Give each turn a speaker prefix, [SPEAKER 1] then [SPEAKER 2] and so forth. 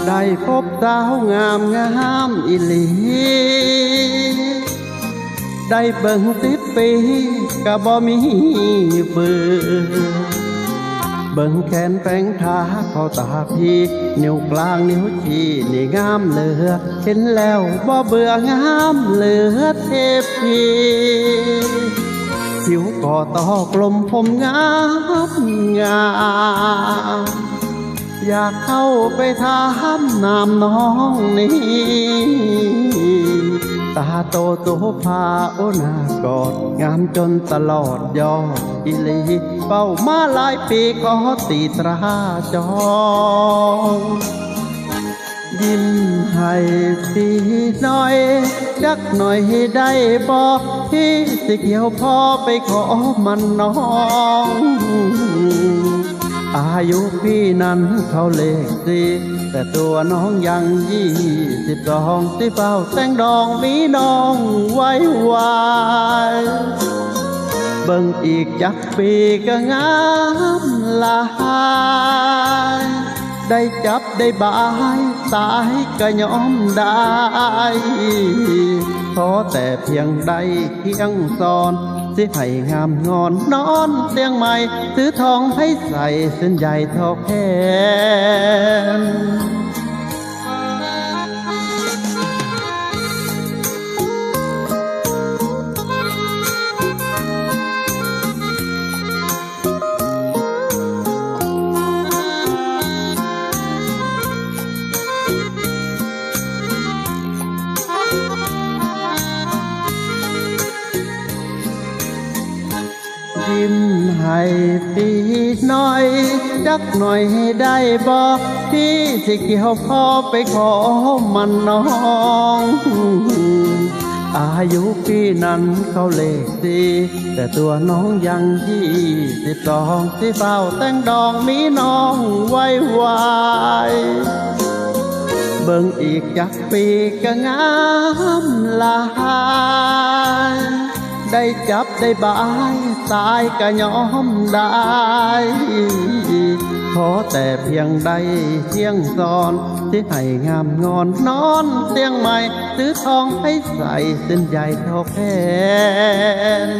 [SPEAKER 1] ได้พบสาวงามงามอิลีได้เบิ่ง10 ปีก็บ่มีเบื่อเบิ่งแขนแป้งทาเข้าตาพี่นิ้วกลางนิ้วชี้นี่งามเหลือเห็นแล้วบ่เบื่องามเหลือเทพีผิวก่อต่อกลมผมงามงามอยากเข้าไปถามนามน้องนี้ตาโตโตพาโอนากอดงามจนตลอดยอดอิลีเป้ามาหลายปีก็ตีตราจองยิ้มให้พี่หน่อยจักหน่อยให้ได้บอกที่สิเกี่ยวพ่อไปขอมันน้องอายุพี่นั้นเขาเลข4แต่ตัวน้องยัง22ที่เฝ้าแต่งดองมีน้องไว้วายเบิ่งอีกจักปีก็งามหลายได้จับได้บายตายก็ยอมได้ขอแต่เพียงใดเพียงสอนสิให้งามงอนนอนเตียงใหม่ซื้อทองให้ใส่เส้นใหญ่ทอแขนยิ้มให้พี่หน่อยจักหน่อยให้ได้บอกที่สิเกี่ยวพ่อไปขอมันน้องอายุพี่นั้นเขาเลข4แต่ตัวน้องยัง22ที่เฝ้าแต่งดองมีน้องไว้วายเบิ่งอีกจักปีก็งามหลายได้จับได้บายตายก็ยอมได้ขอแต่เพียงใดเพียงสอนที่ให้งามงอนนอนเตียงใหม่ซื้อทองให้ใส่เส้นใหญ่เท่าแขน